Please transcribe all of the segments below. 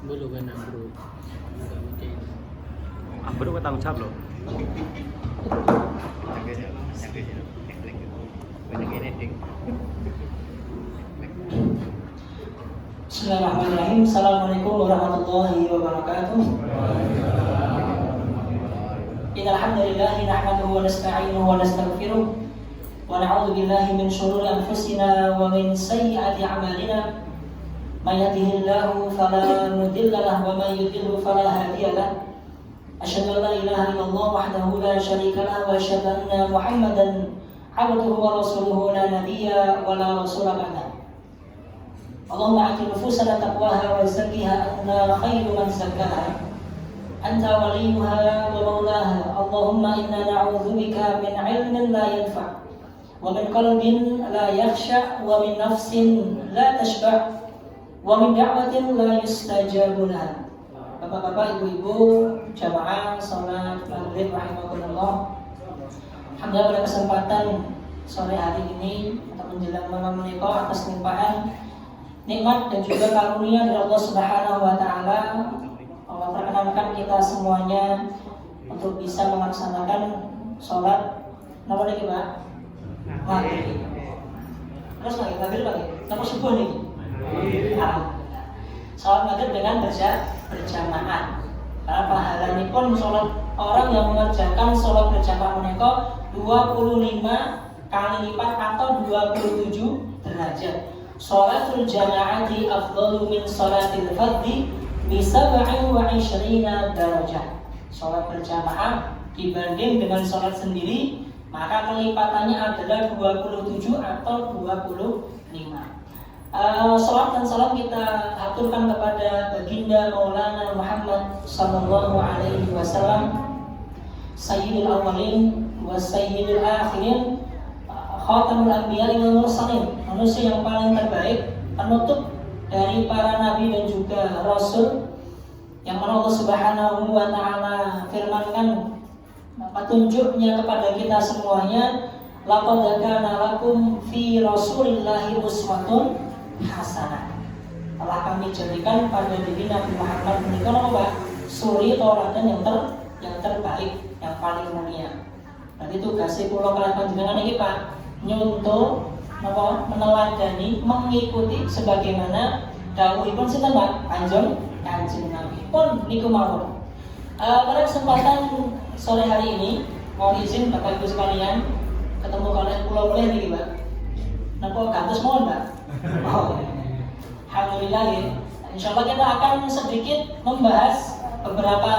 Bulu kan bro. Enggak mungkin. Bro tanggung jawab loh. Bismillahirrahmanirrahim. Assalamualaikum warahmatullahi wabarakatuh. Innal hamdalillah nahmaduhu wa nasta'inuhu wa nastaghfiruh wa na'udzu billahi min shururi anfusina wa min sayyiati a'malina. May yahdihillahu fala mudilla lahu wa may yudlil fala hadiya lahu. Asyhadu an la ilaha illallah wahdahu la syarika lahu wa asyhadu anna Muhammadan 'abduhu wa rasuluhu la nabiyya wa la rasula ba'dahu. Allahumma ati nufusana taqwaha wa zakkiha anta khairu man zakkaha anta waliyuha wa maulaha. Allahumma inna na'udzubika min 'ilmin la yanfa' wa min qalbin la yakhsha wa min nafsin la tashba' wa min da'watin la yustajabu laha. Bapak-bapak, ibu-ibu, jamaah salat maghrib rahimakumullah. Alhamdulillah pada kesempatan sore hari ini atau menjelang malam menikah atas limpahan nikmat dan juga karunia dari Allah Subhanahu wa taala, Allah perkenankan kita semuanya untuk bisa melaksanakan sholat apa lagi Pak? Maghrib. Terus lagi, sampai subuh nih. Sholat maghrib dengan berjamaah. Karena pahalanya pun sholat orang yang mengerjakan sholat berjamaah menika 25 kali lipat atau 27 derajat. Sholatul jama'ati afdalu min sholatil fardhi bi 27 darajah. Sholat berjamaah dibanding dengan sholat sendiri, maka kelipatannya adalah 27 atau 25. Sholat dan salam kita aturkan kepada baginda Maulana Muhammad sallallahu alaihi wasallam, sayyidul awwalin wa sayyidul akhirin, khatamul anbiya wal mursalin, manusia yang paling terbaik, penutup dari para nabi dan juga rasul, yang mana Allah Subhanahu wa taala firmankan petunjuknya kepada kita semuanya, laqad kana lakum fi rasulillahi uswatun hasanah. Telah kami jadikan pada diri Nabi Muhammad menika apa? Suri tauladan yang terbaik, yang paling mulia. Berarti tugasnya kula kalian panjenengan iki Pak, nyuntuh napa meneladani, mengikuti sebagaimana dawuhipun sinten Pak? Kanjeng Nabi. Pun niku mawon. Pada kesempatan sore hari ini mohon izin Bapak Ibu sekalian ketemu kalian kula boleh niki Pak. Napa gantos mohon Pak? Oh. Alhamdulillah ya. Insyaallah kita akan sedikit membahas beberapa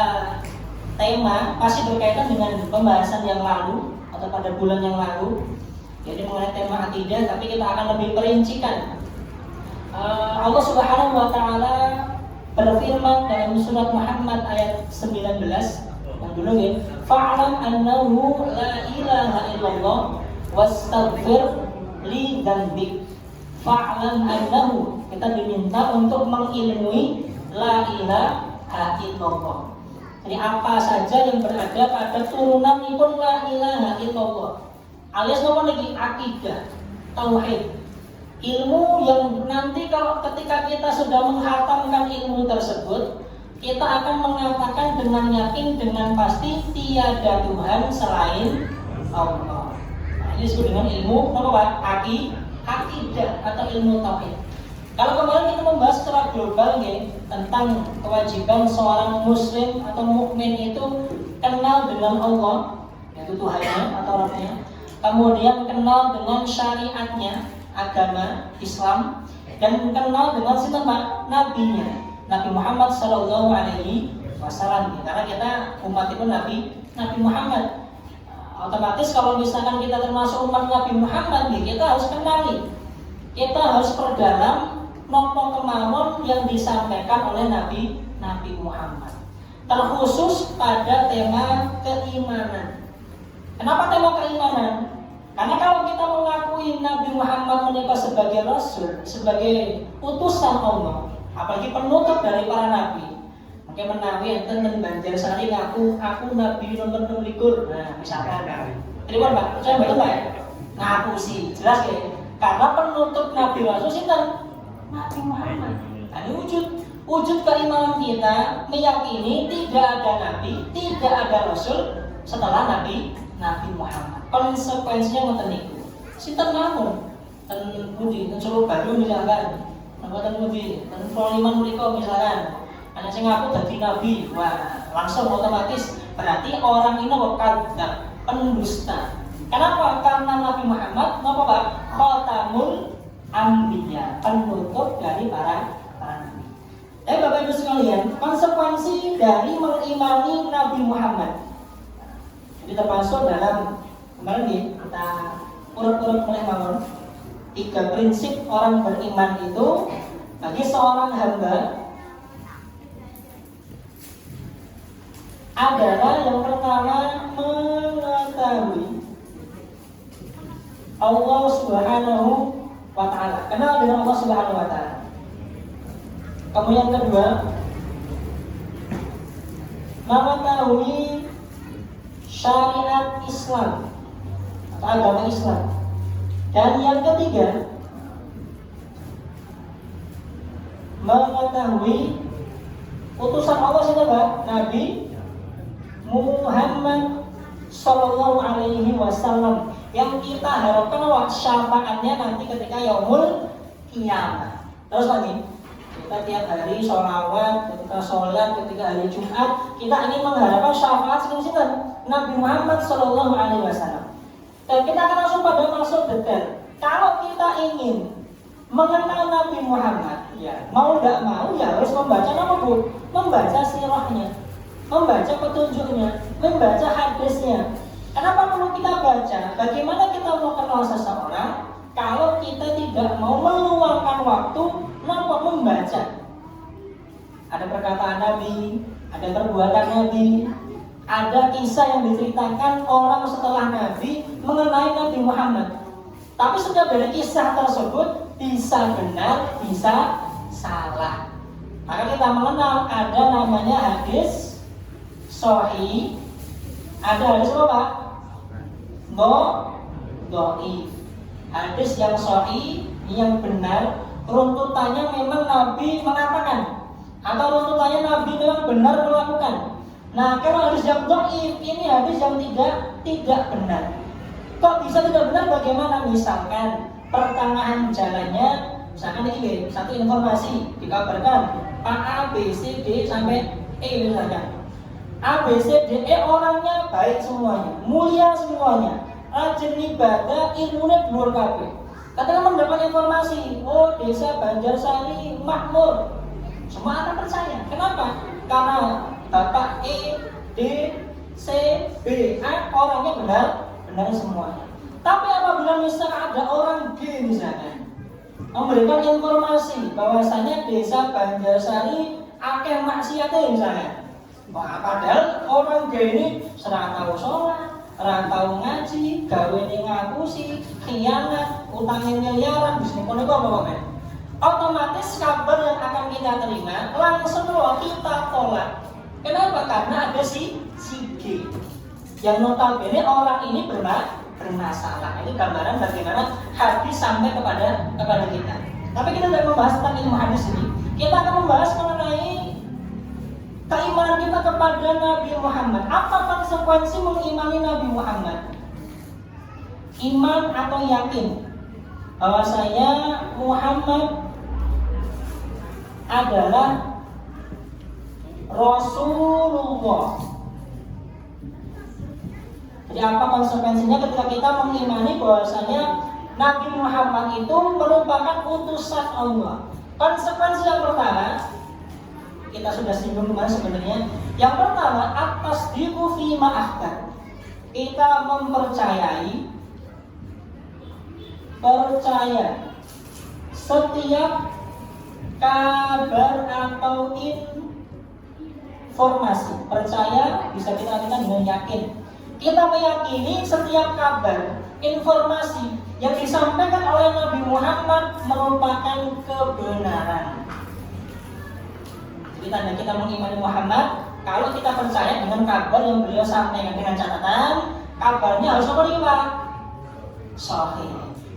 tema pasti berkaitan dengan pembahasan yang lalu atau pada bulan yang lalu. Jadi mengenai tema akidah, tapi kita akan lebih perincikan. Allah Subhanahu wa taala berfirman dalam surat Muhammad ayat 19 yang dulu ya, fa'lam annahu la ilaha illallah wastaghfir li dzambik. Fa'lam annahu, kita diminta untuk mengilmui la ilaha illallah. Jadi apa saja yang berada pada turunan pun la ilaha illallah. Alias apa lagi? Akidah, tauhid. Ilmu yang nanti kalau ketika kita sudah menghatamkan ilmu tersebut, kita akan mengatakan dengan yakin, dengan pasti tiada Tuhan selain Allah. Nah, ini disebut dengan ilmu apa Pak? Akidah atau ilmu tauhid. Kalau kemarin kita membahas secara global ya, tentang kewajiban seorang muslim atau mukmin itu kenal dengan Allah, yaitu Tuhannya atau Rabbnya. Kemudian kenal dengan syariatnya, agama Islam, dan kenal dengan siapa? Nabinya, Nabi Muhammad Sallallahu Alaihi Wasallam. Karena kita umat itu Nabi Muhammad. Otomatis kalau misalkan kita termasuk umat Nabi Muhammad, kita harus kenali, kita harus perdalam nopo kemamon yang disampaikan oleh Nabi Muhammad. Terkhusus pada tema keimanan. Kenapa tema keimanan? Karena kalau kita mengakui Nabi Muhammad menikah sebagai Rasul, sebagai utusan Allah, apalagi penutup dari para Nabi, maka menawi enten dan banjar sari ngaku aku Nabi nomor 6. Nah, misalkan, terima Pak, saya betul Pak ya? Ngaku sih, jelas ya. Karena penutup Nabi Rasul sinten? Nabi Muhammad. Nah, ini wujud keimanan kita meyakini tidak ada nabi, tidak ada rasul setelah Nabi Muhammad. Konsekuensinya ngoten niku. Sinten mawon ten pundi ten Solo Baru misalkan, ten pundi ten Proliman mriku misalkan. Ana sing ngaku dadi nabi, wah langsung otomatis berarti orang ini kadzdzab, pendusta. Kenapa? Karena Nabi Muhammad napa Pak? Khatamul Anbiya, penutup dari para nabi. Bapak Ibu sekalian, konsekuensi dari mengimani Nabi Muhammad jadi termasuk dalam kemarin nih kita urut-urut mulai mawon 3 prinsip orang beriman itu bagi seorang hamba adalah yang pertama mengetahui Allah Subhanahu wa Ta'ala, kenal dengan Allah Subhanahu wa Ta'ala. Kemudian yang kedua, mengetahui syariat Islam atau agama Islam. Dan yang ketiga, mengetahui utusan Allah siapa? Nabi Muhammad Sallallahu Alaihi Wasallam yang kita harapkan syafaatnya nanti ketika yaumul kiamat. Terus lagi, kita tiap hari sholawat, ketika sholat, ketika hari Jumat, kita ingin mengharapkan syafaat sinten Nabi Muhammad Sallallahu Alaihi Wasallam. Dan kita akan langsung pada masuk detail. Kalau kita ingin mengenal Nabi Muhammad, ya mau tidak mau ya harus membaca apa Bu? Membaca sirahnya, membaca petunjuknya, membaca hadisnya. Kenapa perlu kita baca? Bagaimana kita mau kenal seseorang kalau kita tidak mau meluangkan waktu untuk membaca? Ada perkataan Nabi, ada perbuatan Nabi, ada kisah yang diceritakan orang setelah Nabi mengenai Nabi Muhammad. Tapi setiap dari kisah tersebut bisa benar, bisa salah. Maka kita mengenal ada namanya hadis sahih, ada hadis apa? Dhaif. Hadis yang sahih, yang benar, runtutannya memang Nabi mengatakan, atau runtutannya Nabi memang benar melakukan. Nah, kalau hadis yang dhaif ini hadis yang tidak benar. Kok bisa tidak benar? Bagaimana? Misalkan pertengahan jalannya, misalkan ini satu informasi dikabarkan Pak A, B, C, D sampai E misalkan. A, B, C, D, E orangnya baik semuanya, mulia semuanya, rajin ibadah, ilmunya dhuwur kabeh. Ketika mendapat informasi, oh desa Banjarsari makmur, semua akan percaya. Kenapa? Karena Bapak E, D, C, B, A orangnya benar semuanya. Tapi apabila misalnya ada orang G misalnya memberikan informasi bahwasanya desa Banjarsari akeh maksiatnya misalnya, wah, padahal orang G ini serang tahu sholat, serang tahu ngaji, gawe ngapusi, khianat, utangnya miliaran, bisnis kono apa? Otomatis kabar yang akan kita terima langsung kita tolak. Kenapa? Karena ada si G yang notabene orang ini bermasalah. Ini gambaran bagaimana hadis sampai kepada kita. Tapi kita tidak membahas tentang ilmu hadis ini. Kita akan membahas mengenai keimanan kita kepada Nabi Muhammad. Apa konsekuensi mengimani Nabi Muhammad? Iman atau yakin bahwasanya Muhammad adalah Rasulullah. Jadi apa konsekuensinya ketika kita mengimani bahwasanya Nabi Muhammad itu merupakan utusan Allah? Konsekuensi yang pertama kita sudah singgung kemarin sebenarnya. Yang pertama, at-tasdiqu fi ma akhbar. Kita percaya setiap kabar atau informasi. Percaya bisa kita artikan dengan yakin. Kita meyakini setiap kabar, informasi yang disampaikan oleh Nabi Muhammad merupakan kebenaran. Jadi tanda kita mengimani Muhammad, kalau kita percaya dengan kabar yang beliau sampaikan, dengan catatan kabarnya harus apa? Sahih.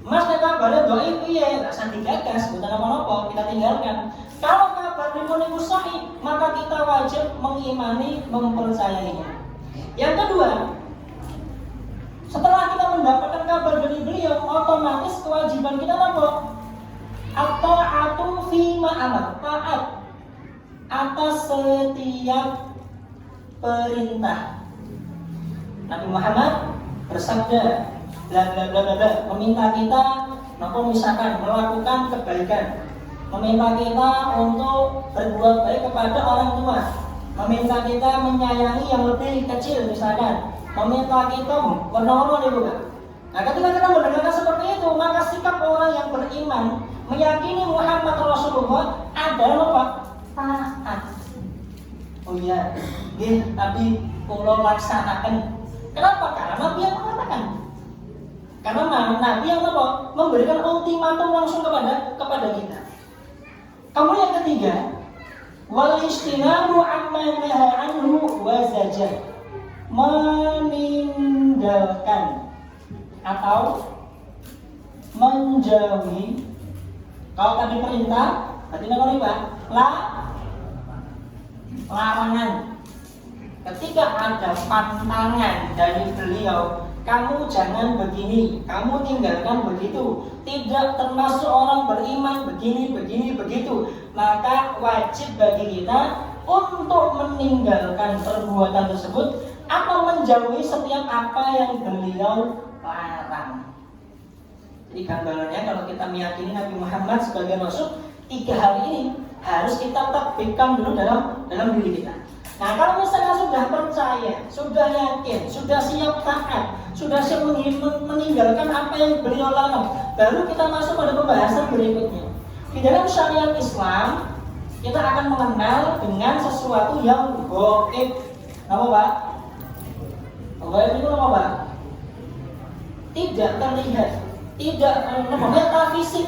Mas nek kabare dhaif piye? Rasa digagas, mboten apa-apa, kita tinggalkan. Kalau kabar niku sahih, maka kita wajib mengimani, mempercayainya. Yang kedua, setelah kita mendapatkan kabar dari beliau, otomatis kewajiban kita apa? At-ta'atu fi ma'amar, taat atas setiap perintah. Nabi Muhammad bersabda, bla bla bla bla, meminta kita misalkan melakukan kebaikan, meminta kita untuk berbuat baik kepada orang tua, meminta kita menyayangi yang lebih kecil misalkan, meminta kita menolong itu kan. Nah, ketika kita mendengarkan seperti itu, maka sikap orang yang beriman meyakini Muhammad Rasulullah adalah apa? Taat. Oh iya, Nabi kula laksanakan. Kenapa? Karena Nabi yang mengatakan. Karena Nabi yang apa? Memberikan ultimatum langsung kepada kita. Kemudian yang ketiga, wal istinabu amma naha anhu wa zajar, meninggalkan atau menjauhi. Kalau tadi perintah, berarti apa? Larangan. Ketika ada pantangan dari beliau, kamu jangan begini, kamu tinggalkan begitu, tidak termasuk orang beriman begini, begitu, maka wajib bagi kita untuk meninggalkan perbuatan tersebut atau menjauhi setiap apa yang beliau larang. Jadi gambarannya kalau kita meyakini Nabi Muhammad sebagai Rasul, 3 hal ini harus kita tatbikkan dulu dalam diri kita. Nah, kalau misalnya sudah percaya, sudah yakin, sudah siap taat, sudah siap meninggalkan apa yang beliau larang, baru kita masuk pada pembahasan berikutnya. Di dalam syariat Islam, kita akan mengenal dengan sesuatu yang gaib. Apa Pak? Gaib itu apa Pak? Tidak terlihat, tidak metafisik.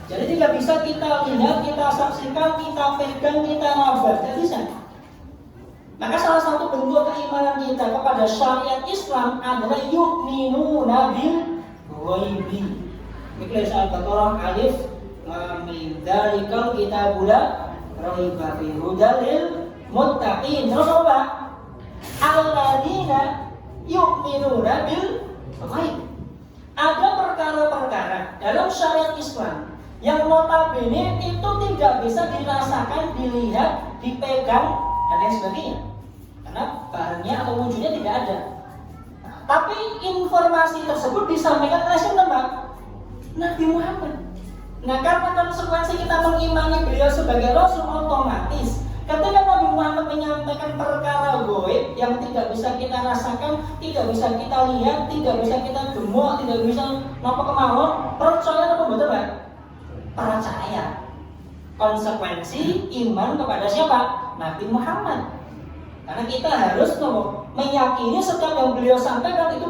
Jadi tidak bisa kita lihat, kita saksikan, kita pegang, kita raba, tidak bisa. Maka salah satu bentuk keimanan kita kepada syariat Islam adalah yu'minuna bil ghaibi. Mikir Al-Baqarah alif lam mim dzalikal kitabul raiba fihi hudal lil muttaqin. Terus apa? Alladzina yu'minuna bil ghaib. Ada perkara-perkara dalam syariat Islam yang notabene itu tidak bisa dirasakan, dilihat, dipegang dan lain sebagainya, karena bahannya atau wujudnya tidak ada. Nah, tapi informasi tersebut disampaikan oleh siapa? Nabi Muhammad. Nah, karena konsekuensi kita mengimani beliau sebagai Rasul, otomatis ketika Nabi Muhammad menyampaikan perkara gaib yang tidak bisa kita rasakan, tidak bisa kita lihat, tidak bisa kita gemuk, tidak bisa napa kemauan, percaya apa betul Pak? Percaya. Konsekuensi iman kepada siapa? Nabi Muhammad. Karena kita harus meyakini setiap yang beliau sampaikan itu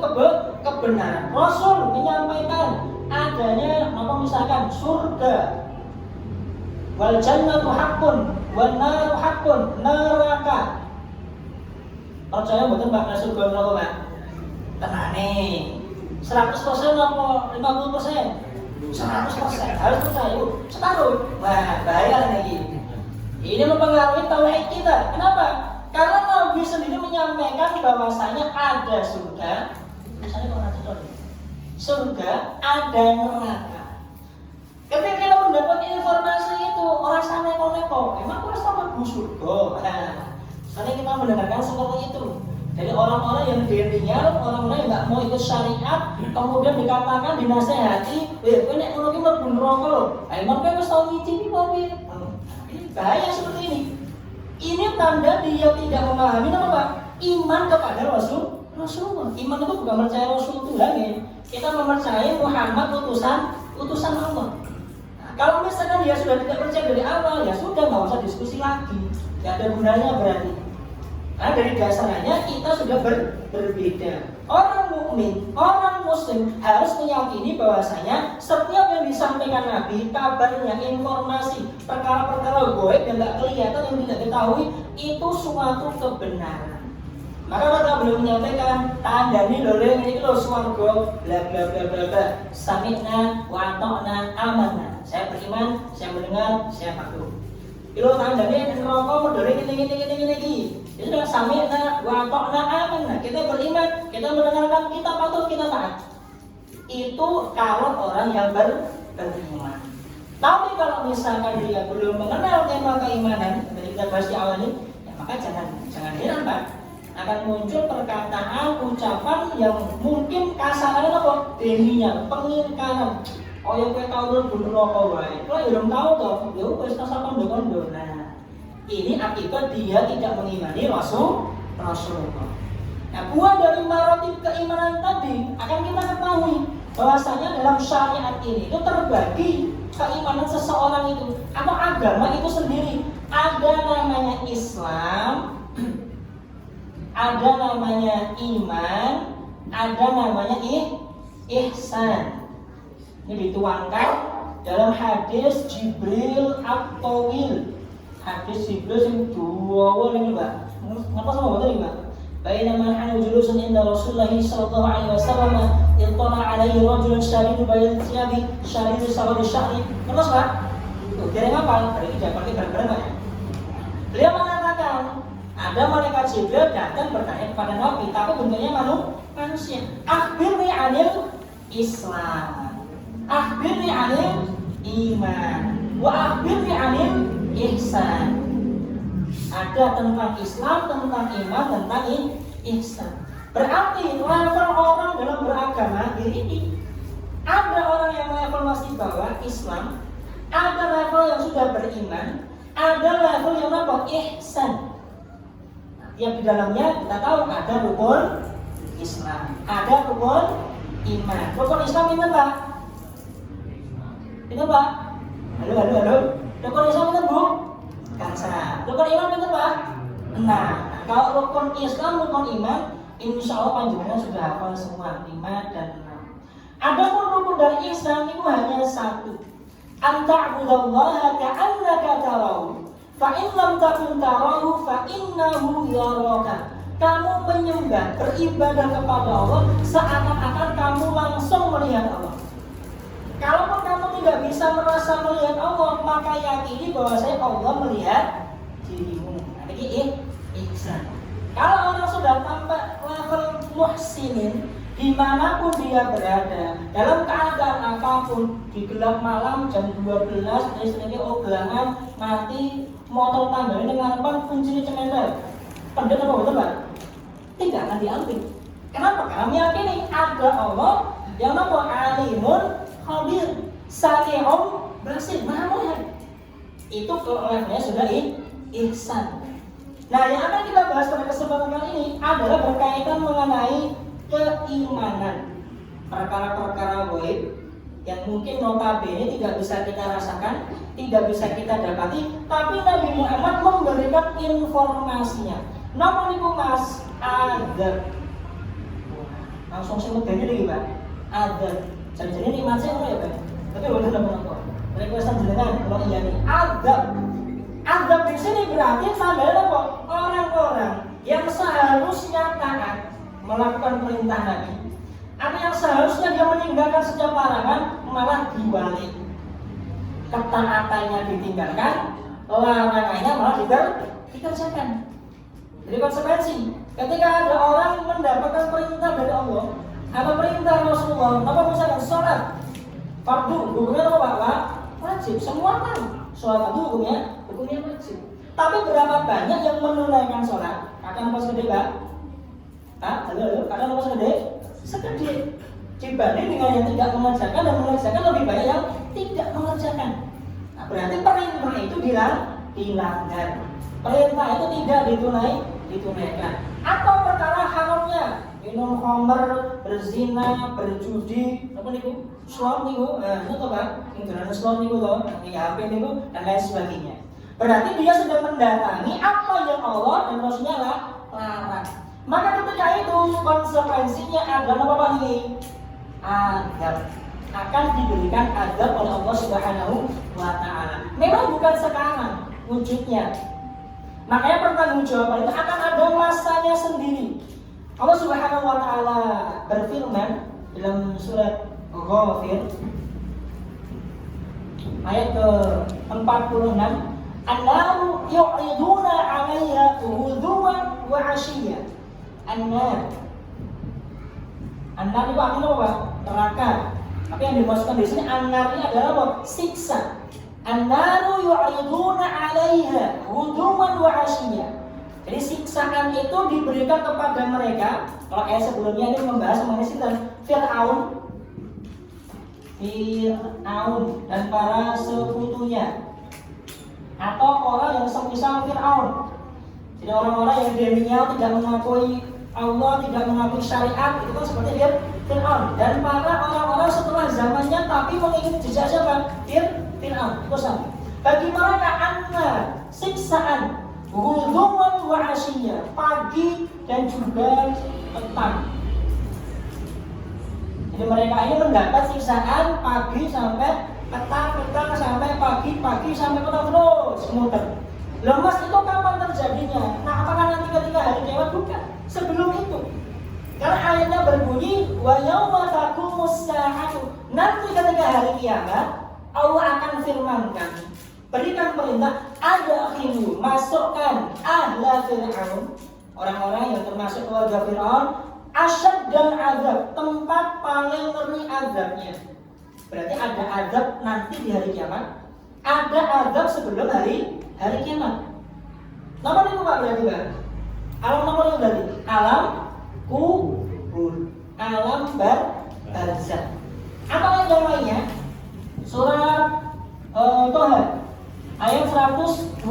kebenaran. Rasul menyampaikan adanya misalkan surga, wal jannatu haqqun, wan naru haqqun, neraka. Percaya betul Pak surga neraka Pak? Tenane 100% apa 50%? 100% harus percaya. Separuh. Wah, bahaya lagi. Ini mempengaruhi tauhid kita. Kenapa? Karena Nabi sendiri menyampaikan bahwasanya ada surga, misalnya surga, ada neraka. Ketika kita mendapat informasi itu, orang sana neko-neko, emang harus sama surga. Nah, karena kita mendengarkan seperti itu. Jadi orang-orang yang denial, orang-orang yang nggak mau ikut syariat, kemudian dikatakan, dinasehati, kowe nek ngono ki mlebu neraka lho. Emang kowe wis tau ngicipi apa? Ini bahaya seperti ini. Ini tanda dia tidak memahami apa Pak? Iman kepada Rasulullah. Iman itu bukan percaya Rasul Tuhan ya. Kita mempercayai Muhammad utusan Allah. Nah, kalau misalkan dia sudah tidak percaya dari awal, ya sudah nggak usah diskusi lagi. Tidak ada gunanya berarti. Karena dari dasarnya kita sudah berbeda. Orang mukmin, orang muslim harus meyakini bahwasanya setiap yang disampaikan Nabi, kabarnya, informasi, perkara-perkara gaib yang tidak kelihatan, yang tidak diketahui, itu suatu kebenaran. Maka mereka belum menyampaikan tanda ini loh ini loh swarga bla bla bla bla bla. Sami'na wa ata'na amanna. Saya beriman, saya mendengar, saya patuh. Kalau tanda ini neraka model ini. Itu sudah sami'na wa ata'na amanna. Kita beriman, kita mendengarkan, kita patuh, kita taat. Itu kalau orang yang beriman. Tapi kalau misalkan dia belum mengenal tema keimanan, dari kita bahas di awal ini, ya maka jangan heran Pak, akan muncul perkataan, ucapan yang mungkin kasarannya apa? Deminya, pengingkaran. Oh yang kita tahu dulu rokok wae. Kalau belum tahu toh, ya wis kasar kondo-kondo. Nah, ini akibat dia tidak mengimani Rasulullah. Nah, buah dari maratib keimanan tadi akan kita ketahui bahwasanya dalam syariat ini itu terbagi keimanan seseorang itu atau agama itu sendiri. Ada namanya Islam, ada namanya iman, ada namanya ihsan. Ini dituangkan dalam hadis Jibril At-Tawil. Hadis Jibril yang dua ini Mbak. Ngapa sama betul ini Mbak? Bainama nahnu julusun inda Rasulullah sallallahu alaihi wasallam ittala alaihi rajulun syadidul bayad thiyabi syadidul sawadi syahri. Terus Pak? Tuh, dari apa? Hari ini jangan pakai barang-barang Pak ya. Beliau mengatakan ada malaikat Jibril datang bertanya kepada Nabi, tapi bentuknya manusia. Akhbirni anil Islam, akhbirni anil iman, wa akhbirni anil ihsan. Ada tentang Islam, tentang iman, tentang ihsan. Berarti level orang dalam beragama ini ada orang yang level masih bawah Islam, ada level yang sudah beriman, ada level yang apa? Ihsan. Yang di dalamnya kita tahu ada rukun Islam, ada rukun iman. Rukun Islam ini Pak? Itu Pak? Halo. Rukun Islam itu Bu? Kansa. Rukun iman itu Pak? Nah, kalau rukun Islam, rukun iman, insya Allah panjenengan sudah hafal semua 5 dan 6. Adapun rukun dari Islam itu hanya satu. Anta'budallaha ka'annaka tarahu. Fa in lam takun tarahu fa innahu yaraka. Kamu menyembah, beribadah kepada Allah seakan-akan kamu langsung melihat Allah. Kalaupun kamu tidak bisa merasa melihat Allah, maka yakini bahwa Allah melihat dirimu. Nah, ini ihsan. Kalau orang sudah sampai level muhsinin, dimanapun dia berada, dalam keadaan apapun, di gelap malam jam 12, istrinya gelangan, mati, motor tangganya dengan apa, kuncinya cemendal. Pendek apa betul Pak? Tidak akan diambil. Kenapa? Karena meyakini ada Allah yang nama alimun khabir, sami'un basir, maha melihat. Itu levelnya sudah ihsan. Nah, yang akan kita bahas pada kesempatan kali ini adalah berkaitan mengenai keimanan, perkara-perkara gaib yang mungkin notabene tidak bisa kita rasakan, tidak bisa kita dapati, tapi Nabi Muhammad memberikan informasinya. Nama niku Mas ada. Langsung sebut dari lagi Pak. Ada. Jadi ini macam apa ya Pak? Tapi udah apa? Requestan jenengan kalau iya nih. Adab di sini berarti tandanya apa? Orang-orang yang seharusnya taat melakukan perintah Nabi. Ada yang seharusnya dia meninggalkan setiap larangan malah dibalik. Ketaatannya ditinggalkan, larangannya malah dikerjakan. Jadi konsekuensi, ketika ada orang mendapatkan perintah dari Allah atau perintah Rasulullah, apa misalkan sholat fardu, hukumnya apa Pak? Wajib, semua kan. Sholat itu hukumnya wajib. Tapi berapa banyak yang menunaikan sholat? Kadang pas gede Pak? Halo, kadang pas gede? Segede. Dibanding dengan yang tidak mengerjakan dan mengerjakan lebih banyak yang tidak mengerjakan. Nah, berarti perintah itu dilanggar. Perintah itu tidak ditunaikan. Atau perkara haramnya, minum khamr, berzina, berjudi, apa niku? Slot niku, itu Pak, ingkang slot niku to, nang HP niku dan lain sebagainya. Berarti dia sudah mendatangi apa yang Allah dan Rasulnya larang. Maka ketika itu konsekuensinya adalah apa ini? Adab. Akan diberikan adab oleh Allah Subhanahu wa taala. Memang bukan sekarang wujudnya. Makanya pertanggungjawaban itu akan ada masanya sendiri. Allah Subhanahu wa taala berfirman dalam surat Ghafir ayat ke-46, "An-naru yu'riduna 'alayha ghuduwan wa 'ashiyya." An-nar. An-nar itu artinya apa? Neraka. Tapi yang dimaksudkan di sini an-nar ini adalah apa? Siksa. An-naru yu'riduna 'alaiha ghuduwan wa 'ashiyya. Jadi siksaan itu diberikan kepada mereka. Kalau ayat sebelumnya ini membahas mengenai Fir'aun dan para sekutunya, atau orang yang semisal Fir'aun. Jadi orang-orang yang dirinya tidak mengakui Allah, tidak mengakui syariat, itu kan seperti Fir'aun. Dan para orang-orang setelah zamannya tapi mengikuti jejak siapa? Fir'aun. Itu sama. Bagi mereka anna siksaan ghuduwan wa 'ashiyya, pagi dan juga petang. Jadi mereka ini mendapat siksaan pagi sampai petang sampai pagi sampai petang terus muter. Lemas itu kapan terjadinya? Nah, apakah nanti ketika hari kiamat? Bukan. Sebelum itu. Karena ayatnya berbunyi wa yauma taqumus saa'atu. Nanti ketika hari kiamat Allah akan firmankan, berikan perintah, adkhilu, masukkan ahla Fir'aun, orang-orang yang termasuk keluarga Fir'aun, asyad dan azab, tempat paling ngeri azabnya. Berarti ada azab nanti di hari kiamat, ada azab sebelum hari kiamat. Nomor itu Pak berarti Pak? Alam nomor itu berarti alam kubur, alam barzakh. Apa lagi yang lainnya? Surat Toha ayat 124.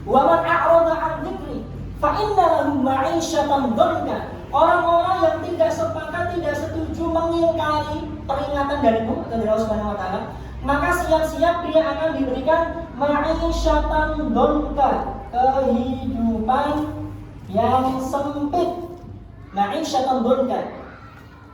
Wa man a'rada 'an dzikri fa inna lahu ma'isyatan dhanka. Orang-orang yang tidak sepakat, tidak setuju, mengingkari peringatan dariku atau dari Allah Subhanahu wa taala, maka siap-siap dia akan diberikan ma'isyatan dhanka, kehidupan yang sempit. Ma'isyatan dhanka.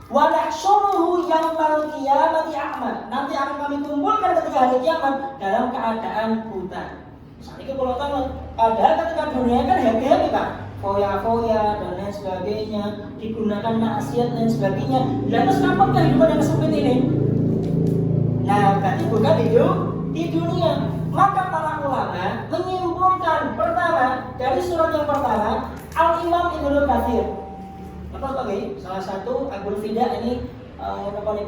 Wa nahsyuruhu yaumal qiyamati a'ma. Nanti akan kami kumpulkan ketika hari kiamat dalam keadaan buta. Saat itu kalau tahu, padahal ketika dunia kan happy-happy Pak, foya-foya dan lain sebagainya, digunakan maksiat dan sebagainya. Dan terus kapan kehidupan yang sempit ini? Nah, berarti bukan di dunia. Maka para ulama menyimpulkan pertama dari surat yang pertama, Al-Imam Ibnu Katsir. Sebagai salah satu Abul Fida ini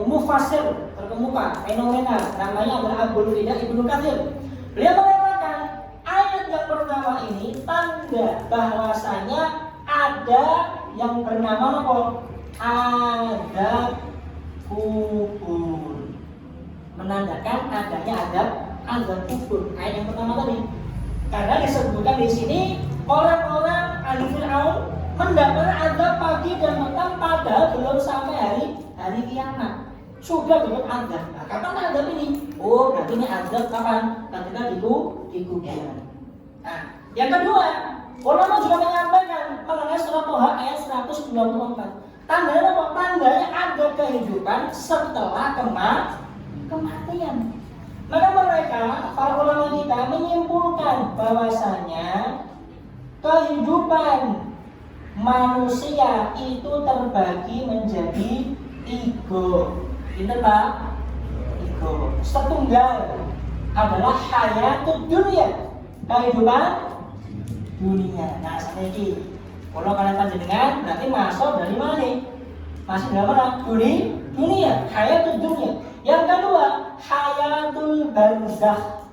mufassir terkemuka fenomenal, namanya adalah Abul Fida Ibnu Katsir. Beliau mengatakan ayat yang pertama ini tanda bahwasanya ada yang bernama apa? Azab kubur, menandakan adanya azab kubur. Ayat yang pertama tadi, karena disebutkan di sini orang-orang ahli Fir'aun mendapat azab pagi dan petang padahal belum sampai hari kiamat. Sudah belum azab. Nah, kapan azab ini? Oh, berarti ini azab kapan? Ketika di kuburan. Nah, yang kedua, ulama juga menyampaikan mengenai surat Toha ayat 124. Tandanya apa? Tandanya ada kehidupan setelah kematian. Maka mereka, para ulama kita menyimpulkan bahwasanya kehidupan manusia itu terbagi menjadi 3. Ini Pak, 3. Setunggal adalah hayatud dunia, kehidupan dunia. Nah, saat ini kalau kalian panjenengan berarti masuk dari mana nih? Masih dalam mana? Dunia, hayatud dunia. Yang kedua, hayatul barzakh.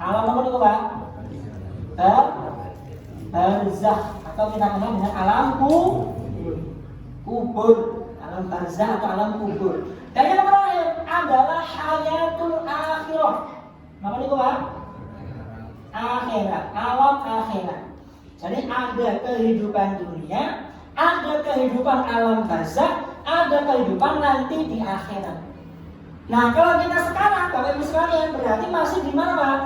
Alam apa itu Pak? Barzakh, atau kita kenal dengan alam kubur, alam barzakh atau alam kubur. Dan yang terakhir adalah hayatul akhirah. Apa itu Pak? Akhirat, alam akhirat. Jadi ada kehidupan dunia, ada kehidupan alam barzakh, ada kehidupan nanti di akhirat. Nah, kalau kita sekarang, Bapak Ibu sekalian, berarti masih di mana Pak?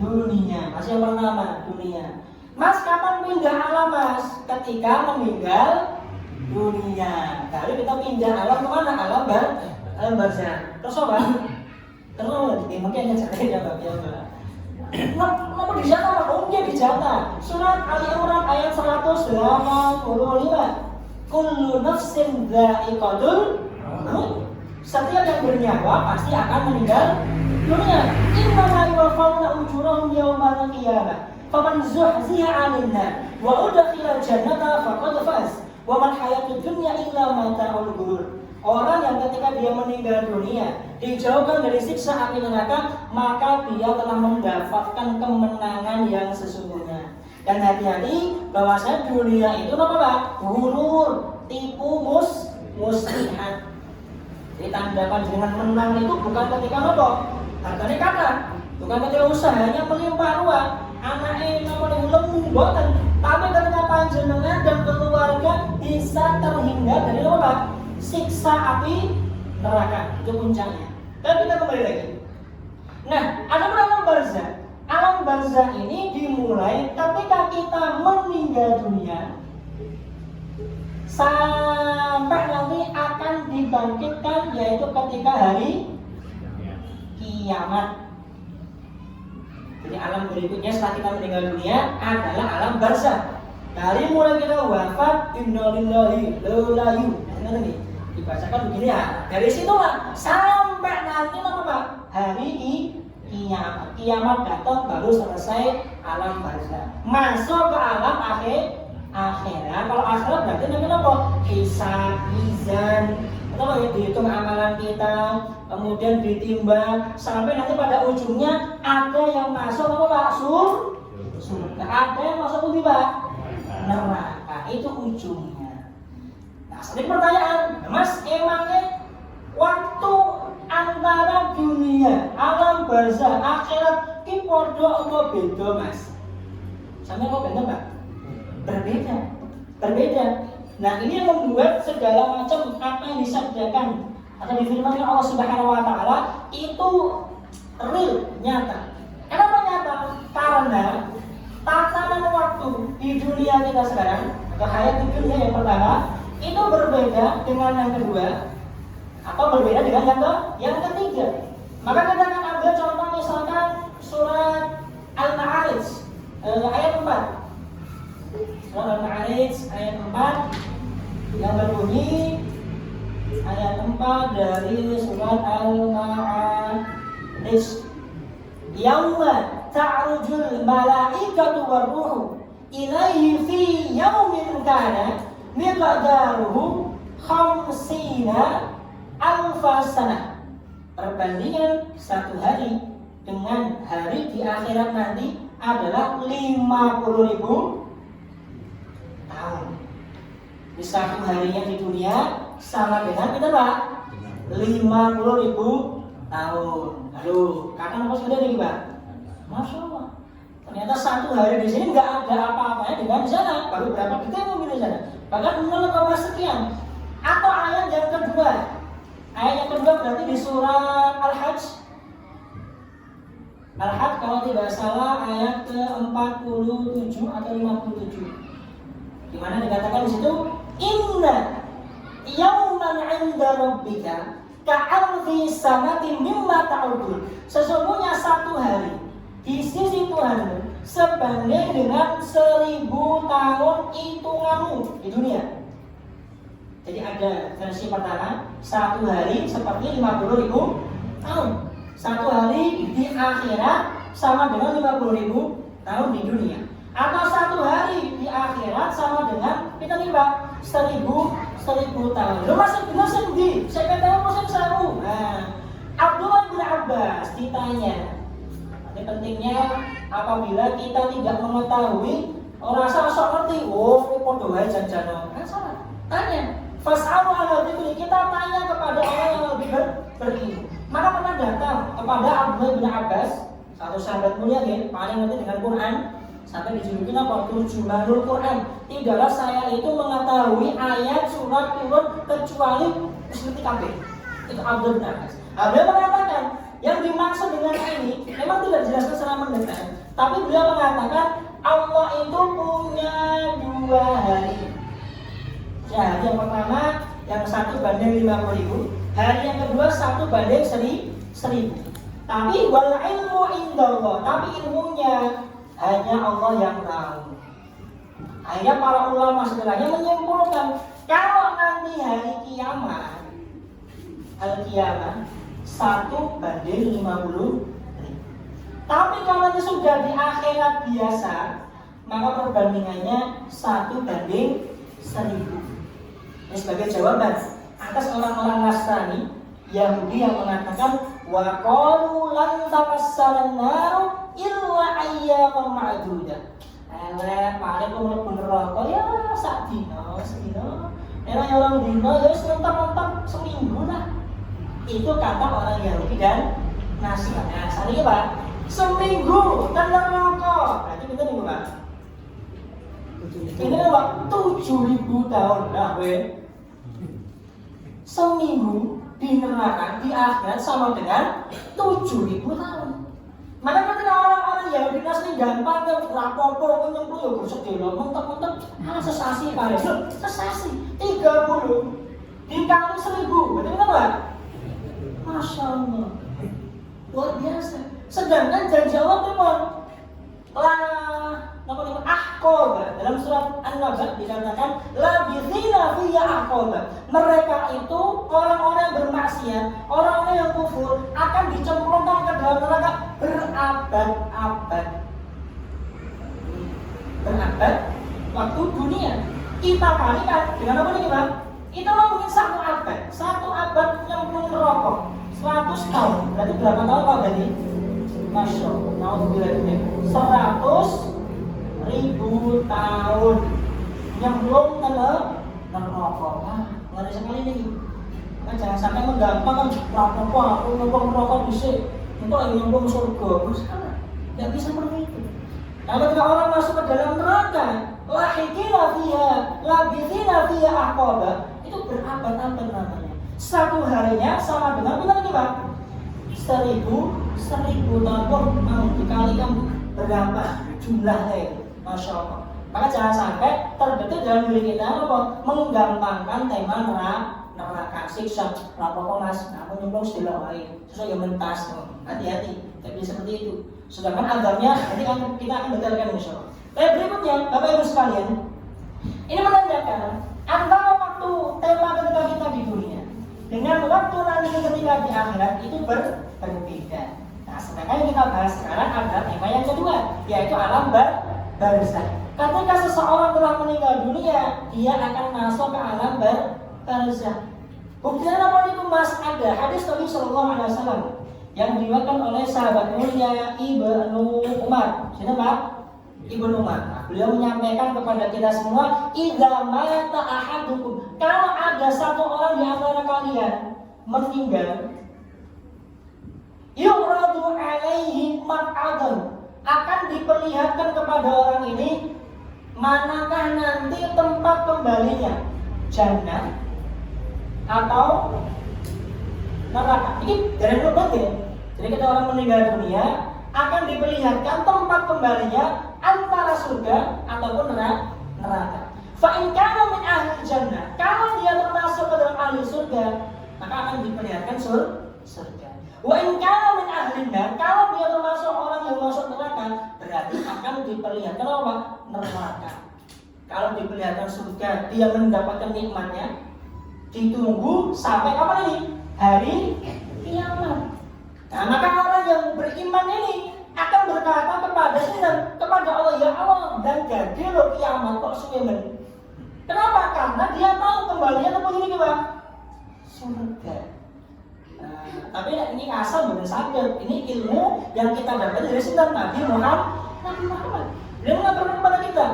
Dunia, masih yang pertama, dunia. Mas, kapan pindah alam Mas? Ketika meninggal dunia. Lalu kita pindah alam kemana? Alam barzakh. Terus apa? Terus mungkin yang cerita ya Bapak. Kenapa dijatah? Oh dia dijatah. Surat Ali Imran ayat 185. Kullu nafsin dha'iqatul maut. Setiap yang bernyawa pasti akan meninggal dunia. Innama yuwaffawna ujurahum yawmal qiyamah. Faman zuhziha 'anil nar wa udkhila jannata faqad faz. Wa man hayatud dunya illa mata'ul ghurur. Orang yang ketika dia meninggal dunia dijauhkan dari siksa api neraka, maka dia telah mendapatkan kemenangan yang sesungguhnya. Dan hati-hati bahwasanya dunia itu apa Pak? Ghurur, tipu muslihat. Ditandakan dengan menang itu bukan ketika nopo, hartanya kata, bukan ketika usahanya melimpah ruah, anaknya namanya lemu boten, tapi ketika panjenengan dan keluarga bisa terhindar dari apa? Siksa api neraka, itu puncaknya. Dan kita kembali lagi. Nah, ada alam barzah. Alam barzah ini dimulai ketika kita meninggal dunia sampai nanti akan dibangkitkan, yaitu ketika hari kiamat. Jadi alam berikutnya setelah kita meninggal dunia adalah alam barzah. Dari mulai kita wafat, innalillahi lalayu. Nah, ini dibacakan begini ya. Dari situlah sampai nanti apa Pak? Hari kiamat. Kiamat datang baru selesai alam barzah. Masuk ke alam akhirat. Kalau akhirat berarti namanya apa? Hisab, mizan. Apa ya? Dihitung amalan kita, kemudian ditimbang sampai nanti pada ujungnya ada yang masuk apa Pak? Surga. Ada yang masuk Pak? Neraka. Itu ujungnya. Nah, sering pertanyaan, Mas, emangnya waktu antara dunia, alam barzah, akhirat ki padha apa beda, Mas? Sampe kok beda, Pak? Berbeda. Nah, ini yang membuat segala macam apa yang disabdakan atau difirmankan Allah Subhanahu wa taala itu real, nyata. Kenapa nyata? Karena tatanan waktu di dunia kita sekarang atau hayat di dunia yang pertama itu berbeda dengan yang kedua atau berbeda dengan yang ketiga. Maka kita akan ambil contoh misalkan surat Al-Ma'arij ayat 4. Surat Al-Ma'arij ayat 4 yang berbunyi ayat 4 dari surat Al-Ma'arij. Yauma ta'rujul malaikatu warruhu ilaihi fi yaumin kana miqdaruhu khamsina alfa sanah. Perbandingan satu hari dengan hari di akhirat nanti adalah 50.000 tahun. Di satu harinya di dunia sama dengan kita Pak 50.000 tahun. Aduh, kapan apa sudah nih Pak? Masya Allah. Ternyata satu hari di sini nggak ada apa-apanya dengan di sana. Baru berapa detik mungkin di sana. Bahkan 0, sekian. Atau ayat yang kedua. Ayat yang kedua berarti di surah Al-Hajj. Al-Hajj kalau tidak salah ayat ke-47 atau 57. Di mana dikatakan di situ, Inna yauman 'inda rabbika ka'alfi sanatin mimma ta'udun. Sesungguhnya satu hari di sisi Tuhanmu sebanding dengan 1000 tahun hitunganmu di dunia. Jadi ada versi pertama, satu hari seperti 50.000 tahun. Satu hari di akhirat sama dengan 50.000 tahun di dunia. Atau satu hari di akhirat sama dengan kita nih Pak 1000 tahun. Lu masih di saya tahu masih seru. Nah, Abdullah bin Abbas ditanya. Ini pentingnya apabila kita tidak mengetahui orang sok ngerti. Oh, ini podo wae janjano. Kan salah. Tanya. Fas'alu ala dzikri, kita tanya kepada orang yang lebih berilmu. Maka pernah datang kepada Abdullah bin Abbas, satu sahabat mulia ya, paling ngerti dengan Quran. Sampai dijuluki apa? Turjumanul Quran. Tidaklah saya itu mengetahui ayat surat turun kecuali seperti kabeh. Itu Abdul bin Abbas. Beliau mengatakan yang dimaksud dengan ini memang tidak dijelaskan secara mendetail, tapi beliau mengatakan Allah itu punya 2 hari. Hari yang pertama yang 1 banding 50.000, hari yang kedua 1 banding 1000. Tapi wal ilmu indallah, tapi ilmunya hanya Allah yang tahu. Akhirnya para ulama setelahnya menyimpulkan kalau nanti hari kiamat, al-kiamat 1:50.000. Tapi kalau nanti sudah di akhirat biasa, maka perbandingannya 1:1000. Ini sebagai jawaban atas orang-orang Nasrani Yahudi yang mengatakan wa qalu lan tamassalan nar illa ayyaman ma'dudah. Paling kok neraka ya sak dino, sedino. Orang dino ya sebentar-bentar seminggu lah. Itu kata orang Yahudi dan Nasrani. Nah, saat ini Pak, seminggu dan neraka. Berarti kita nih Pak. Ini Pak 7.000 tahun lah we. Seminggu di neraka di akhirat sama dengan 7.000 tahun. Maka ketika orang-orang Yahudi Nasrani gampang rapopo nyemplung ya gosok dhewe mentek-mentek sesasi kali. Sesasi 30 dikali 1000. Berarti berapa? Masya Allah. Luar biasa. Sedangkan janji Allah memang ahqaba. Dalam surat An-Naba dikatakan labithina fiya ahqaba. Mereka itu orang-orang yang bermaksiat, orang-orang yang kufur akan dicemplungkan ke dalam neraka berabad-abad. Berabad waktu dunia. Kita kalikan dengan apa nih Pak? Itu mungkin satu abad nyemplung neraka 100 tahun. Berarti berapa tahun Pak berarti? Masya Allah, naudzubillah, 100.000 tahun nyemplung ke neraka. Ngeri sekali nih. Kan jangan sampai menggampangkan apa aku nyemplung neraka bisa, itu lagi nyemplung surga. Tidak bisa seperti itu. Nah, ketika orang masuk ke dalam neraka, lahikina fiha, labithina fiha ahqaba, itu berabad-abad namanya. Satu harinya sama dengan berapa Pak? 1000 tahun mau dikalikan berapa jumlahnya itu, Masya Allah. Maka jangan sampai terbetul dalam diri kita apa? Menggampangkan tema neraka siksa. Lapor mas, aku nyemplung sedih wae, sesuai yang mentas. Hati-hati, tidak bisa seperti itu. Sedangkan agamnya nanti kita akan detailkan insya Allah. Tapi berikutnya, Bapak Ibu sekalian, ini menandakan antara waktu tema ketika kita di dunia dengan waktu nanti ketika di akhirat itu berbeda. Nah, sedangkan yang kita bahas sekarang adalah tema yang kedua, yaitu alam barzakh. Ketika seseorang telah meninggal dunia, dia akan masuk ke alam barzakh. Buktinya apa itu Mas? Ada hadis Nabi Sallallahu Alaihi Wasallam yang diriwayatkan oleh sahabat mulia Ibnu Umar. Siapa Pak? Ibnu Umar. Nah, beliau menyampaikan kepada kita semua, idza mata ahadukum, kalau ada satu orang di antara kalian meninggal, yuradu alaihi maq'adun, akan diperlihatkan kepada orang ini manakah nanti tempat kembalinya, jannah atau neraka. Ini dari mulut ya. Jadi kita orang meninggal dunia akan diperlihatkan tempat kembalinya antara surga ataupun neraka. Fa in kana min ahli jannah, kalau dia termasuk ke dalam ahli surga, maka akan diperlihatkan surga. Wa in kana min ahli nar, kalau dia termasuk orang yang masuk neraka, berarti akan diperlihatkan apa? Neraka. Kalau diperlihatkan surga, dia mendapatkan nikmatnya, ditunggu sampai kapan ini? Hari kiamat. Nah, maka orang yang beriman ini akan berkata kepada Allah, ya Allah, dan jadi loh kiamat kok suwemen. Kenapa? Karena dia tahu kembalinya ke begini Pak, surga. Nah, tapi ini asal bukan sadar. Ini ilmu yang kita dapat dari sunnah Nabi Muhammad. Dia mengabarkan kepada kita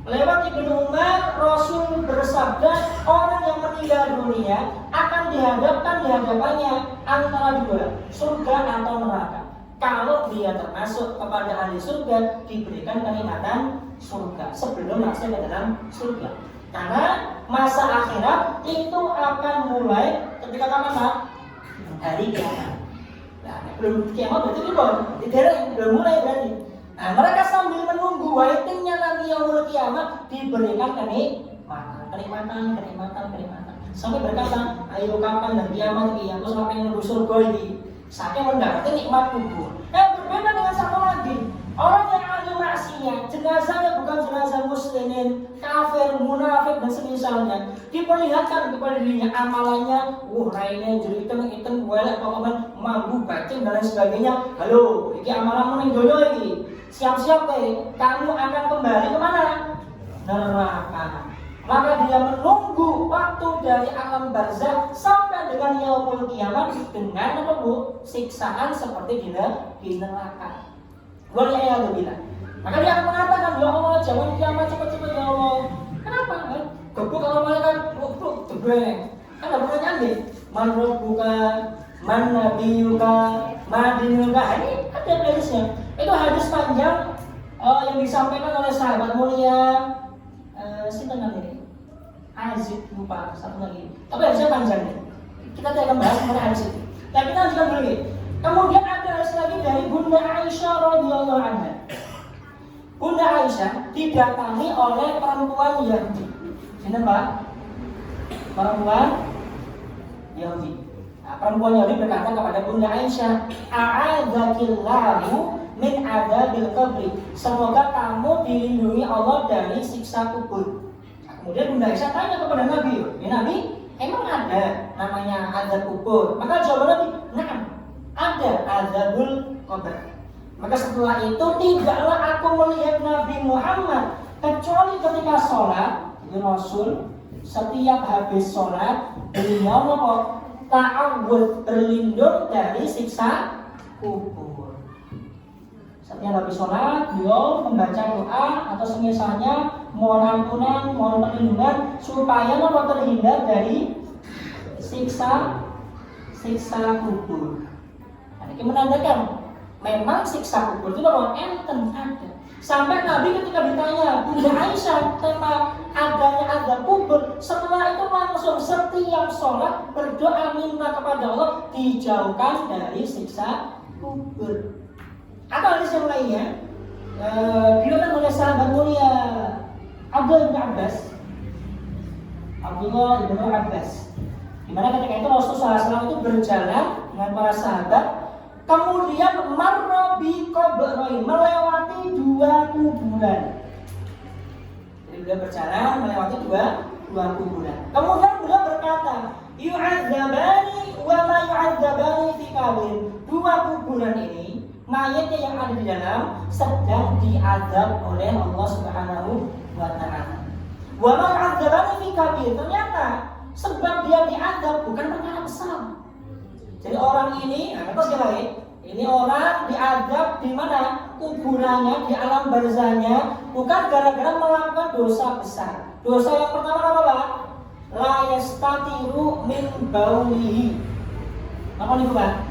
lewat Ibnu Umar, Rasul bersabda, orang yang meninggal dunia akan dihadapkan di hadapannya antara dua, surga atau neraka. Kalau dia termasuk kepada ahli surga, diberikan kenikmatan surga sebelum masuk ke dalam surga. Karena masa akhirat itu akan mulai ketika kapan Pak? Hari kiamat. Nah, belum kiamat berarti belum mulai berarti. Nah, mereka sambil menunggu waitingnya nanti yaumul kiamat diberikan kenikmatan. Sampai berkata, ayo kapan dan kiamat ini? Aku sampai nunggu surga ini. Saking mendapatkan nikmat kubur. Berbeda dengan satu lagi. Orang yang ahli maksiat, jenazahnya bukan jenazah muslimin, kafir, munafik dan semisalnya, diperlihatkan kepada dirinya amalannya, raine jeritan itu welek pokoknya mampu bacing dan lain sebagainya. Halo, iki amalanmu ning donya iki. Siap-siap kamu akan kembali kemana? Neraka. Maka dia menunggu waktu dari alam barzakh sampai dengan yaumul kiamat dengan apa Bu? Siksaan seperti di neraka. Waliyahillah. Maka dia akan mengatakan, ya Allah jangan kiamat cepat-cepat ya Allah. Kenapa? Gebuk kalau malaikat, tebreng. Kan ada pertanyaan nih. Man rabbuka, man nabiyuka, ma dinuka. Ini ada hadisnya. Itu hadis panjang yang disampaikan oleh sahabat mulia. Sinten namanya? Azib lupa satu lagi. Tapi hadisnya panjang nih. Kita tidak akan bahas mengenai hadis itu. Tapi kita lanjutkan dulu nih. Kemudian ada hadis lagi dari Bunda Aisyah radhiyallahu anha. Bunda Aisyah didatangi oleh perempuan Yahudi. Ini Pak, perempuan Yahudi. Nah, perempuan Yahudi berkata kepada Bunda Aisyah, "A'adzakillahu min adzabil qabri." Semoga kamu dilindungi Allah dari siksa kubur. Nah, kemudian Bunda Aisyah tanya kepada Nabi, "Ya Nabi, emang ada namanya azab kubur?" Maka jawaban Nabi, "Na'am, ada azabul qabr." Maka setelah itu tidaklah aku melihat Nabi Muhammad kecuali ketika sholat, Rasul setiap habis sholat beliau ta'awudz, berlindung dari siksa kubur. Setiap habis sholat beliau membaca doa atau semisalnya mohon ampunan, mohon perlindungan supaya terhindar dari siksa kubur. Ini menandakan memang siksa kubur itu enten ada. Sampai Nabi ketika ditanya Bunda Aisyah tentang adanya azab kubur, setelah itu langsung setiap sholat berdoa minta kepada Allah dijauhkan dari siksa kubur. Atau hadis yang lainnya diriwayatkan oleh sahabat mulia Abdullah bin Abbas, di mana ketika itu Rasulullah SAW itu berjalan dengan para sahabat. Kemudian marrobi qabroin, melewati dua kuburan. Jadi beliau berjalan melewati dua kuburan. Kemudian beliau berkata, yu'adzabani wa ma yu'adzabani fi qabrin. Dua kuburan ini, mayatnya yang ada di dalam sedang diazab oleh Allah Subhanahu wa taala. Wa ma yu'adzabani fi qabrin. Ternyata sebab dia diazab bukan perkara besar. Jadi orang ini, terus gimana? Ini orang diazab di mana? Kuburannya, di alam barzahnya, bukan gara-gara melakukan dosa besar. Dosa yang pertama apa Pak? La yastatiru min baulihi. Apa nih Pak?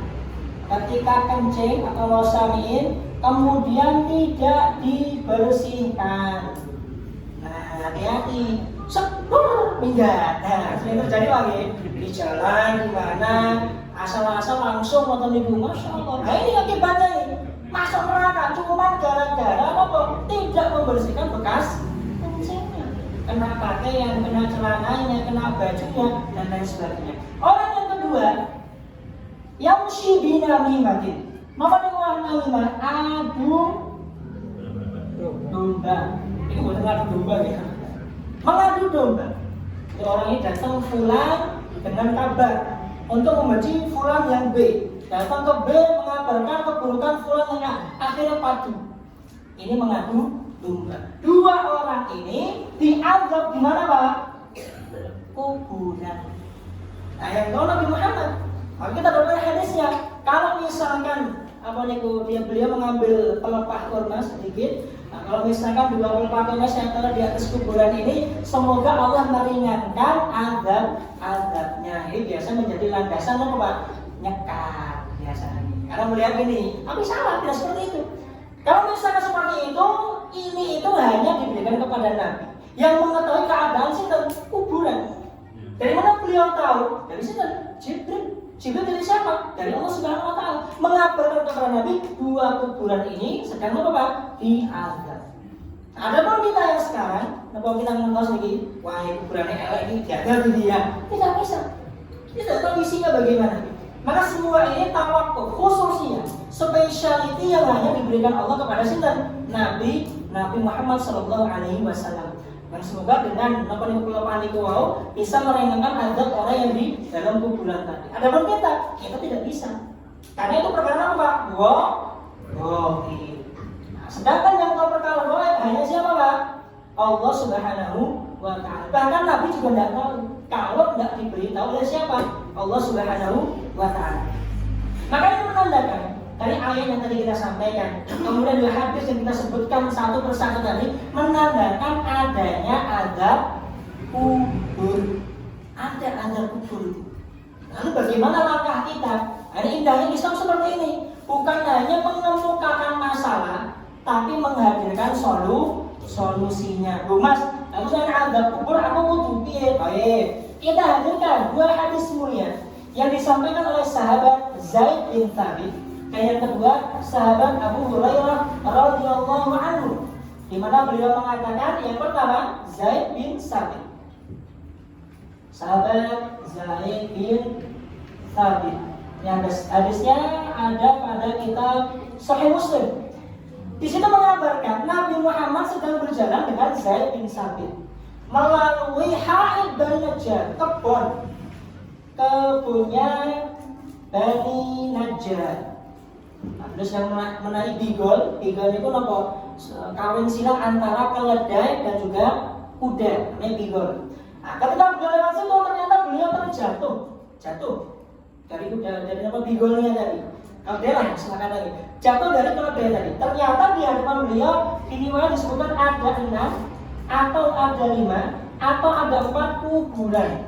Ketika kencing atau losamiin, kemudian tidak dibersihkan. Nah, hati-hati. Sepur minggat. Nah, sering terjadi lagi di jalan, di mana asal-asal langsung nonton ibu, masya Allah. Nah ini akibatnya ini masuk neraka cuma gara-gara apa? Tidak membersihkan bekas kencingnya, kena pakaian, kena celananya, kena bajunya dan lain sebagainya. Orang yang kedua, yang syibinamimatin, maka dengan namimah adu domba. Ini bukan adu domba ya, mengadu domba. Jadi orang ini datang pulang dengan kabar untuk membenci fulan yang B, datang ke B mengabarkan keburukan fulan yang A, akhirnya padu. Ini mengadu domba. Dua orang ini diazab di mana Pak? Kuburan. Nah yang tahu Nabi Muhammad. Maka kita bertanya hadisnya. Kalau misalkan beliau mengambil pelepah kurma sedikit. Nah, kalau misalkan dua pelepah kurma yang ada di atas kuburan ini, semoga Allah meringankan azabnya. Ini biasa menjadi landasan apa Pak? Nyekat biasanya. Karena melihat ini, tapi salah, tidak seperti itu. Kalau misalkan seperti itu hanya diberikan kepada Nabi yang mengetahui keadaan sinten kuburan. Dari mana beliau tahu? Dari sinten? Jibril dari siapa? Dari Allah Subhanahu wa taala. Mengabarkan kepada Nabi dua kuburan ini sedang apa Pak? Diazab. Ada pun kita yang sekarang, kalau kita mengenal sedikit, wah kuburannya elek ini gagal di dia. Tidak bisa. Tidak tahu isinya bagaimana. Maka semua ini tawakuf khususnya speciality yang hanya diberikan Allah kepada sinten? Nabi Muhammad sallallahu alaihi wasallam. Dan semoga dengan kelopaan itu bisa meringankan azab orang yang di dalam kuburan tadi. Adapun kita tidak bisa. Karena itu perkara apa? Goib. Nah, sedangkan yang tahu perkara goib hanya siapa, Pak? Allah Subhanahu wa ta'ala. Bahkan Nabi juga tidak tahu. Kalau tidak diberitahu oleh siapa? Allah Subhanahu wa ta'ala. Maka ini menandakan dari ayat yang tadi kita sampaikan, kemudian dua hadis yang kita sebutkan satu persatu tadi, menandakan adanya azab kubur. Ada azab kubur. Lalu bagaimana langkah kita? Ada indahnya Islam seperti ini. Bukan hanya mengemukakan masalah, tapi menghadirkan solusinya. Bu Mas, aku saya azab kubur, aku butuh piye? Baik. Kita hadirkan dua hadis mulia yang disampaikan oleh sahabat Zaid bin Thabit dan yang kedua sahabat Abu Hurairah radhiyallahu anhu, di mana beliau mengatakan yang pertama Zaid bin Thabit. Sahabat Zaid bin Thabit. Yang hadisnya ada pada kitab Sahih Muslim. Di situ mengabarkan Nabi Muhammad sedang berjalan dengan Zaid bin Thabit melalui Ha'id Bani Najjar, kebunnya Bani Najjar. Nah, terus yang menaik bigol itu apa? Kawin silang antara keledai dan juga kuda, namanya bigol. Nah, ketika beliau lewat situ ternyata beliau jatuh dari kuda, dari apa bigolnya tadi. Keledai lah, silakan lagi. Jatuh dari keledai tadi. Ternyata di hadapan beliau ini disebutkan ada 6 atau ada 5 atau ada 4 kuburan.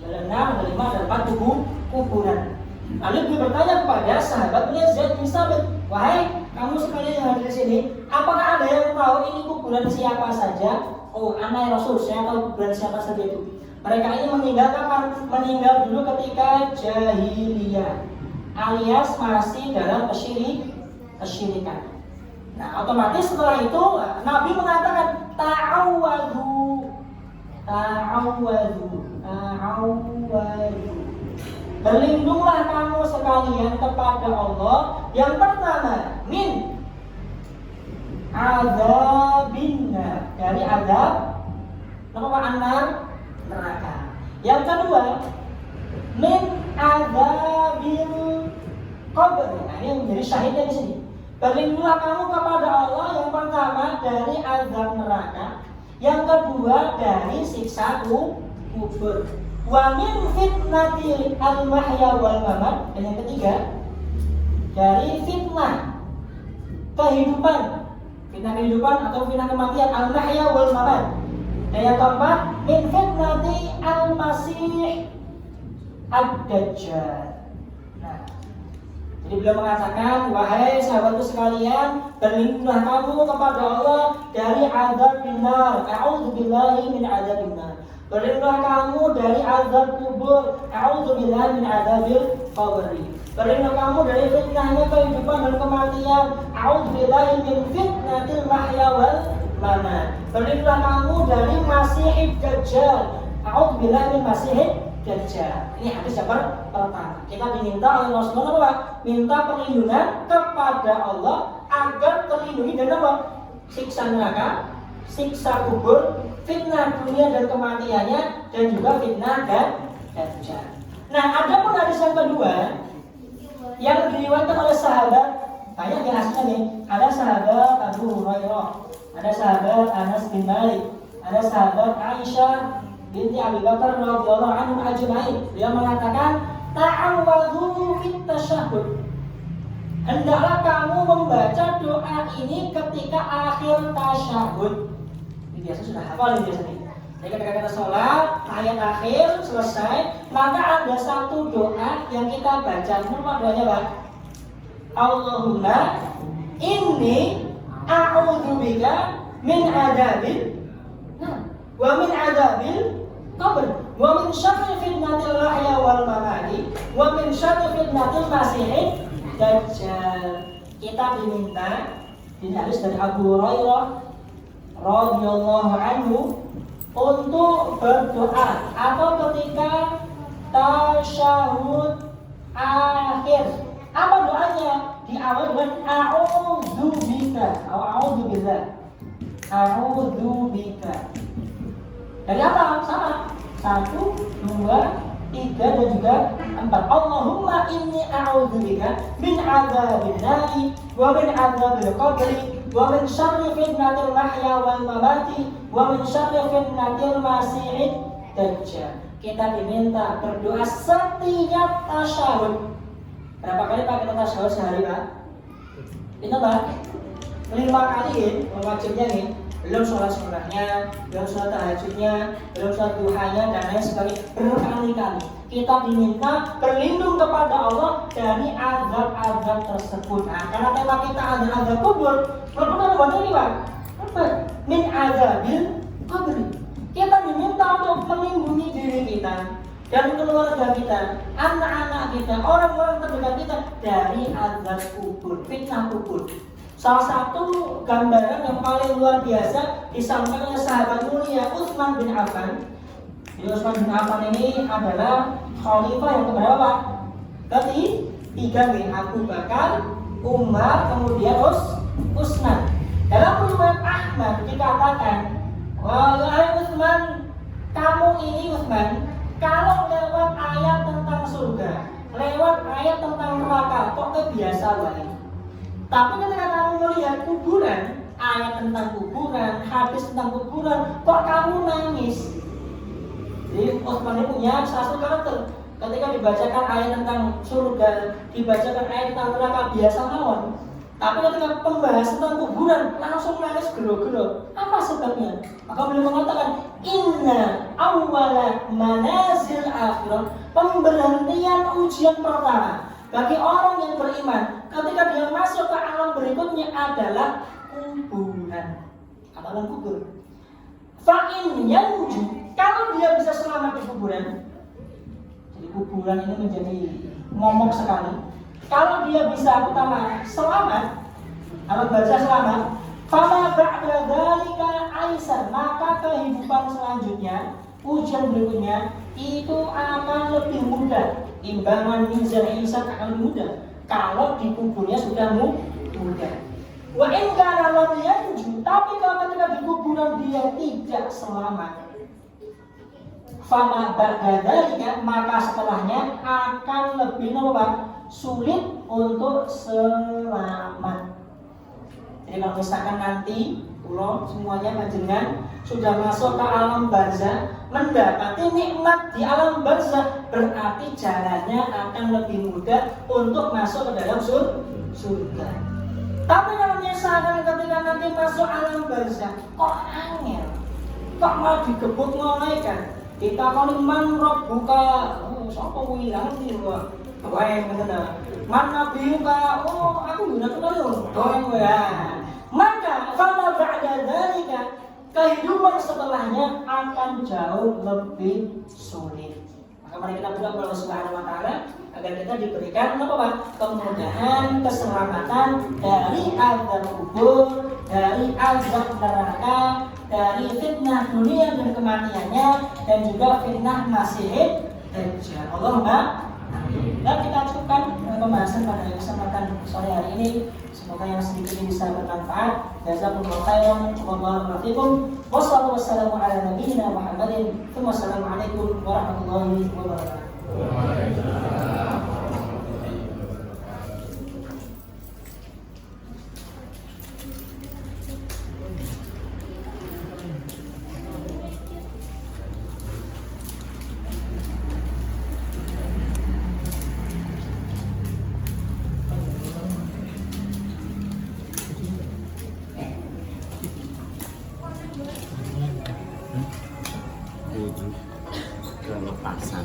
Ada 6, ada 5, ada 4 kuburan. Lalu dia bertanya kepada sahabatnya Zaid bin Thabit, wahai kamu sekalian yang hadir di sini, apakah ada yang tahu ini kuburan siapa saja? Oh, anak Rasul, saya tahu kuburan siapa saja itu. Mereka ini meninggal kapan? Meninggal dulu ketika jahiliyah, alias masih dalam kesyirikan. Nah, otomatis setelah itu Nabi mengatakan ta'awwadhu. Berlindunglah kamu sekalian kepada Allah. Yang pertama, min azabinnar, dari azab annar, neraka. Yang kedua, min azabil qabr. Nah, ini yang menjadi syahidnya di sini. Berlindunglah kamu kepada Allah yang pertama dari azab neraka, yang kedua dari siksa kubur. Wa min fitnatil al-mahya wal mamat, dan yang ketiga dari fitnah kehidupan atau fitnah kematian al-mahya wal mamat. Dan yang keempat min fitnati al-masih ad-dajjal. Nah, jadi beliau mengatakan, wahai sahabatku sekalian, berlindunglah kamu kepada Allah dari azab nar. A'udzubillahi min azabin nar. Berlindunglah kamu dari azab kubur. A'udzubillahi min azabil qabr. Berlindunglah kamu dari fitnahnya kehidupan dan kematian. A'udzubillahi min fitnatil mahya wal mamat. Berlindunglah kamu dari Masihid Dajjal. A'udzubillahi min Masihid Dajjal. Ini hadis yang pertama. Kita diminta oleh Rasulullah minta perlindungan kepada Allah agar terlindungi dari apa? Siksa neraka, siksa kubur, fitnah dunia dan kematiannya, dan juga fitnah Dajjal. Nah, ada pun hadis yang kedua yang diriwayatkan oleh sahabat, banyak di hadisnya nih. Ada sahabat Abu Hurairah, ada sahabat Anas bin Malik, ada sahabat Aisyah binti Abi Bakar radhiyallahu anhu ajma'in. Dia mengatakan, ta'awwadhu fit tasyahhud. Hendaklah kamu membaca doa ini ketika akhir tasyahhud. Ini biasa sudah hafal ini biasanya. Jadi ketika kita sholat, ayat akhir selesai, maka ada satu doa yang kita baca. Apa doanya, Pak? Allahumma inni a'udzubika min adabil wa min adabil qabr wa min syarri fitnatil mahya wal mamati wa min syarri fitnatil masihid dajjal. Kita diminta di hadis dari Abu Hurairah radhiyallahu anhu untuk berdoa atau ketika tasyahud akhir. Apa doanya? Diawali dengan a'udzubika atau a'udzubillah. A'udzubika. Dari apa? Sama. 1, 2, 3 dan juga 4. Allahumma inni a'udzubika min adzabil nari wa min adzabil qabri wa min syarri fitnatil mahya wal mamati wa min syarri fitnatil masiihid dajjal. Kita diminta berdoa setiap tasyahud. Berapa kali Pak kita tasyahud sehari Pak? Itu Pak 5 kali wajibnya nih. Belum sholat sunnahnya, belum sholat tahajudnya, belum sholat duhanya dan lain sebagainya. Berkali-kali kita diminta berlindung kepada Allah dari azab-azab tersebut. Nah, karena tema kita azab kubur, berapa buat ini Pak? Min azabil kubur. Kita diminta untuk melindungi diri kita dan keluarga kita, anak-anak kita, orang-orang terdekat kita dari azab kubur, fitnah kubur. Salah satu gambaran yang paling luar biasa disampaikan oleh sahabat mulia Utsman bin Affan. Jadi Utsman bin Affan ini adalah khalifah yang keberapa? Ketiga nih, Abu Bakar, Umar, kemudian Utsman. Dalam riwayat Ahmad dikatakan, wahai Utsman, kamu ini Utsman, kalau lewat ayat tentang surga, lewat ayat tentang neraka, kok biasa banget. Tapi ketika kamu melihat kuburan, ayat tentang kuburan, hadis tentang kuburan, kok kamu nangis? Jadi Utsman ini punya satu karakter. Ketika dibacakan ayat tentang surga, dibacakan ayat tentang neraka, biasa mawon. Tapi ketika pembahasan tentang kuburan, langsung nangis gelo-gelo. Apa sebabnya? Maka beliau mengatakan, inna awwala manazil akhirah, pemberhentian ujian pertama bagi orang yang beriman ketika dia masuk ke alam berikutnya adalah kuburan, alam kubur. Fa'in yanju, kalau dia bisa selamat di kuburan. Jadi kuburan ini menjadi momok sekali. Kalau dia bisa utama selamat, atau baca selamat, fama ba'da dzalika aisar, maka kehidupan selanjutnya, ujian berikutnya itu akan lebih mudah. Imbangan mizan hisab akan mudah kalau di kuburnya sudah mudah. Wa in kana lam yanju, tapi kalau ketika di kuburan dia tidak selamat, fama ba'da dzalika, maka setelahnya akan lebih sulit untuk selamat. Jadi kalau misalkan nanti pulau semuanya panjenengan sudah masuk ke alam barzah, mendapati nikmat di alam barzah, berarti jalannya akan lebih mudah untuk masuk ke dalam surga. Tapi kalau misalkan ketika nanti masuk alam barzah, kok angel, kok mau digebuk malaikat, kita kalau man rob buka, siapa wilang sih gua, wae bener, mana biuka, aku guna kenal doang ya. Maka fala ba'da dzalika, kehidupan setelahnya akan jauh lebih sulit. Maka mari kita berdoa kepada Allah Subhanahu wa taala agar kita diberikan kemudahan, keselamatan dari azab kubur, dari azab neraka, dari fitnah dunia dan kematiannya, dan juga fitnah masiihid dajjal. Allahumma amin. Dan kita cukupkan pembahasan pada kesempatan sore hari ini. Semoga yang sedikit ini bisa bermanfaat. Jazakumullahu khairan. Wassalamualaikum warahmatullahi wabarakatuh. Wassalamualaikum warahmatullahi wabarakatuh. Kelepasan.